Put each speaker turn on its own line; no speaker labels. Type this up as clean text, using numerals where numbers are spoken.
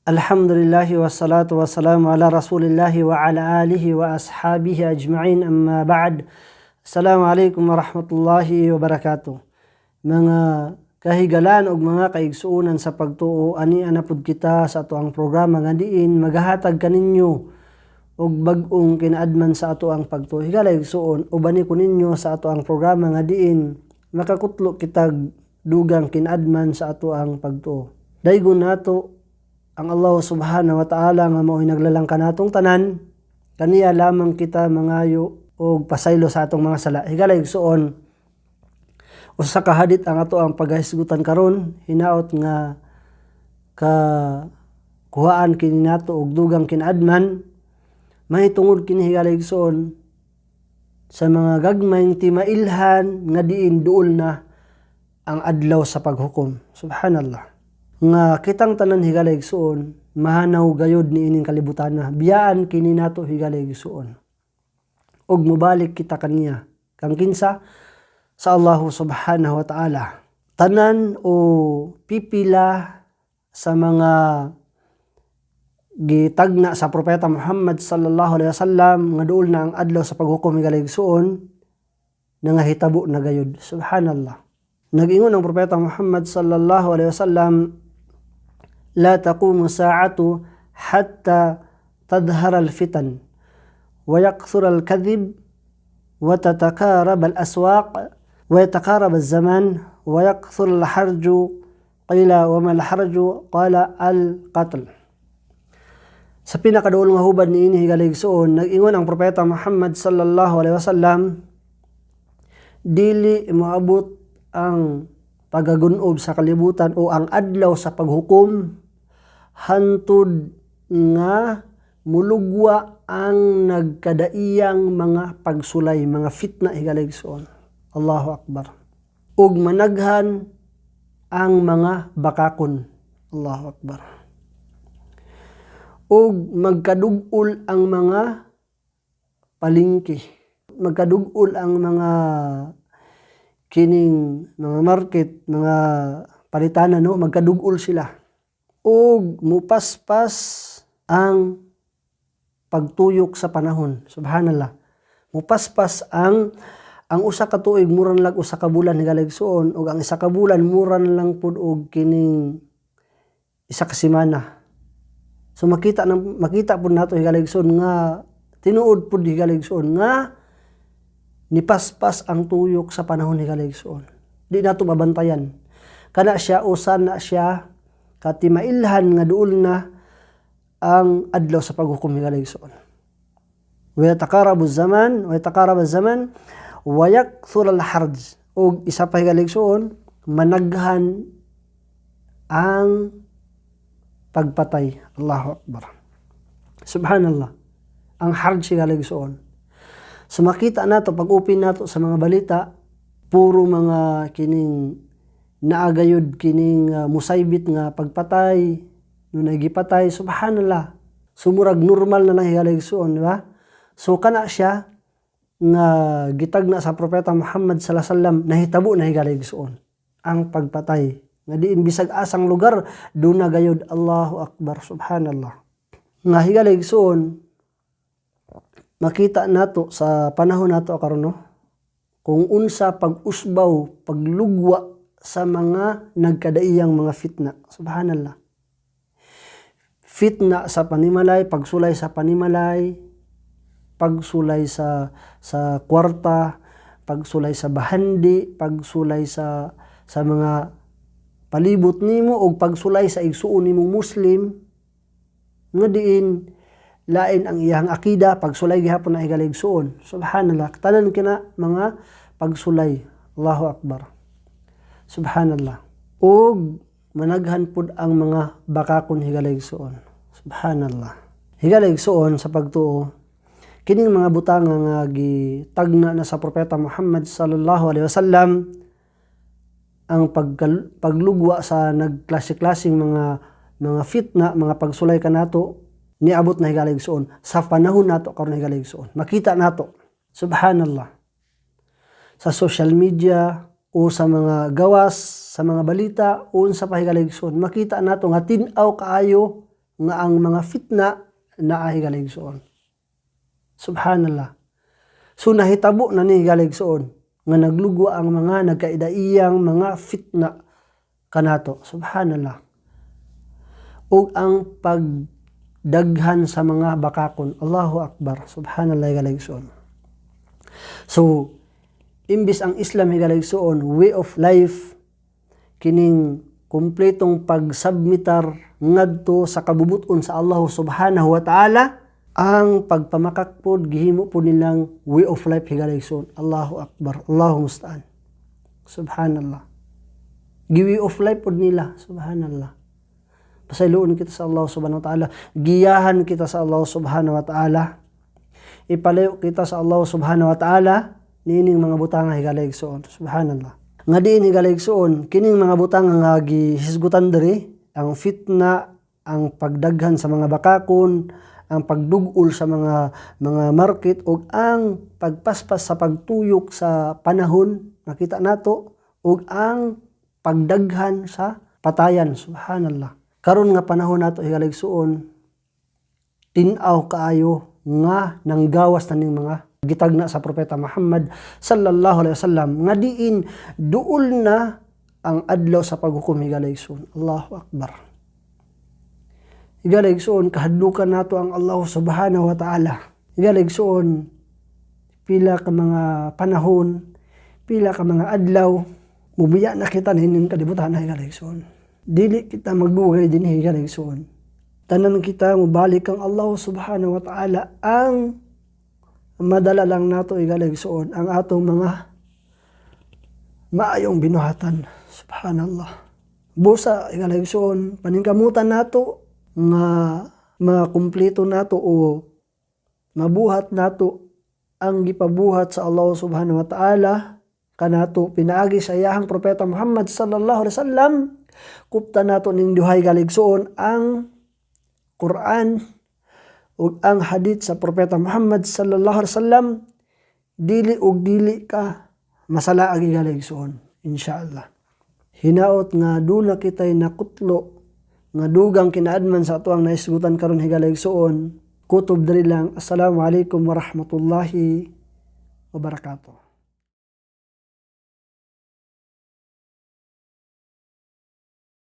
Alhamdulillahi wassalatu wassalamu ala rasulillahi wa ala alihi wa ashabihi ajma'in, amma ba'd. Assalamualaikum warahmatullahi wabarakatuh. Mga kahigalan o mga kaigsuunan sa pagtuo, ani anapod kita sa ato ang programa nga diin magahatag kaninyo og bag-ong kinaadman sa ato ang pagtuo. Higala igsuon ubani ko ninyo sa ato ang programa nga diin makakutlo kitag dugang kinaadman sa ato ang pagtuo. Daygon nato ang Allah subhanahu wa ta'ala nga mao'y naglalang kanatong tanan, kaniya lamang kita mangayo o pasaylo sa atong mga sala. Higala igsuon, usa ka hadit ang ato ang paghisgutan karon, hinaot nga kuhaan kini nato og dugang kinaadman, mahitungod kini higala igsuon sa mga gagmayng timailhan nga diin duol na ang adlaw sa paghukom. Subhanallah. Nga kitang tanan higala igsuon mahanaw gayod ni ining kalibutan na biyaan kini nato higala igsuon og mubalik kita kaniya kang kinsa sa Allah subhanahu wa ta'ala. Tanan o pipila sa mga gitagna sa propeta Muhammad sallallahu alaihi wasallam nga duol na ang adlaw sa paghukom higala igsuon nangahitabo na gayod. Subhanallah. Nag-ingon ang propeta Muhammad sallallahu alaihi wasallam, لا تقوم الساعة حتى تظهر الفتن ويكثر الكذب وتتقارب الأسواق ويتقارب الزمان ويكثر الحرج. قيل وما الحرج؟ قال القتل. Sa pinakaduol nga hubad niini higala igsuon, nag-ingon ang propeta Muhammad sallallahu alaihi wasallam, dili moabot ang pagagunob sa kalibutan o ang adlaw sa paghukom hantod nga mulugwa ang nagkadaiyang mga pagsulay, mga fitna higala igsuon. Allahu Akbar. Ug managhan ang mga bakakon. Allahu Akbar. Ug magkadugol ang mga palingki. Magkadugol ang mga kining mga market, mga palitanan, no? Magkadugol sila. Og mupaspas ang pagtuyok sa panahon. Subhanallah. Mupaspas ang usa ka tuig muran lang usa ka bulan higala igsuon, og ang isa ka bulan muran lang pud og kining isa ka semana. So makita pud nato higala igsuon nga tinuod pud higala igsuon nga nipaspas ang tuyok sa panahon higala igsuon. Di nato mabantayan. Kana siya usan na siya katimailhan nga duol na ang adlaw sa paghukom higala igsuon. Wa yataqarabu zaman wa yakthur al-harj. Og isa pa higala igsuon, managhan ang pagpatay. Allahu Akbar. Subhanallah. Ang harj higala igsuon. So makita nato pag-upin nato sa mga balita, puro mga kining naagayod kining musaybit nga pagpatay, nunay gipatay. Subhanallah. Sumurag normal na lang higala igsuon, di ba? So kana siya nga gitagna sa propeta Muhammad sallallahu alaihi wasallam nahitabo na higala igsuon ang pagpatay. Nga diin bisag asang lugar do na gayod. Allahu Akbar. Subhanallah. Nga higala igsuon makita nato sa panahon nato karon, no? Kung unsa pag-usbaw, paglugwa sa mga nagkadaiyang mga fitna. Subhanallah. Fitna sa panimalay, pagsulay sa panimalay, pagsulay sa kwarta, pagsulay sa bahandi, pagsulay sa mga palibot nimo o pagsulay sa igsuon nimong Muslim nga diin lain ang iyang akida, pagsulay gihapon na higala igsuon. Subhanallah. Tanan kina mga pagsulay. Allahu Akbar. Subhanallah. Og managhan pud ang mga bakakon higala igsuon. Subhanallah. Higala igsuon sa pagtuo, kining mga butang nga gitagna na sa propeta Muhammad sallallahu alaihi wasallam, ang paglugwa sa nagklase-klaseng mga fitna, mga pagsulay kanato, niabot na higala igsuon sa panahon nato karon higala igsuon. Makita nato. Subhanallah. Sa social media o sa mga gawas, sa mga balita, unsa pa higala igsuon, makita nato nga tin-aw kaayo nga ang mga fitna naa higaligsuon. Subhanallah. So nahitabo na ni higaligsuon nga naglugo ang mga nagkaidaiyang mga fitna kanato. Subhanallah. Ug ang pagdaghan sa mga bakakon. Allahu Akbar. Subhanallah higaligsuon. So imbis ang Islam higaligsuon way of life kining kumpletong pagsubmitar ngadto sa kabubuton sa Allah subhanahu wa ta'ala, ang pagpamakak pod gihimo po nilang way of life higaligsuon. Allahu Akbar. Allahu musta'an. Subhanallah. Way of life pod nila. Subhanallah. Pasayloon kita sa Allah subhanahu wa ta'ala. Giyahan kita sa Allah subhanahu wa ta'ala. Ipalayo kita sa Allah subhanahu wa ta'ala nining mga butang nga higaligsuon. Subhanallah. Nga diin higaligsuon kining mga butang nga gihisgutan diri, ang fitna, ang pagdaghan sa mga bakakon, ang pagdugol sa mga market ug ang pagpaspas sa pagtuyok sa panahon nakita nato ug ang pagdaghan sa patayan. Subhanallah. Karon nga panahon nato higaligsuon, tin-aw kaayo nga nanggawas na ning mga gitagna sa propeta Muhammad sallallahu alaihi wasallam nga diin duol na ang adlaw sa paghukom higaligsuon. Allahu Akbar. Higaligsuon kahadlukan nato ang Allah subhanahu wa ta'ala. Higaligsuon pila ka mga panahon, pila ka mga adlaw mubiya na kita nin kalibutan na higaligsuon. Dili kita magdugay dinhi higaligsuon. Tanan kita mubalik ang Allah subhanahu wa ta'ala, ang madala lang nato higaligsuon ang atong mga maayong binuhatan. Subhanallah. Busa higaligsuon paningkamutan nato nga makumpleto nato o mabuhat nato ang gipabuhat sa Allah subhanahu wa ta'ala kanato pinaagi sa iyahang propeta Muhammad sallallahu alaihi wasallam. Kupta nato ning duhay higaligsuon ang Quran ug ang hadith sa propeta Muhammad sallallahu alaihi wasallam. Dili ug dili ka masalaag higaligsuon insyaallah. Hinaot nga duna kitay nakutlo nga dugang kinaadman sa atuang naisgutan karon higaligsuon. Kutob diri lang. Assalamu alaikum warahmatullahi wabarakatuh.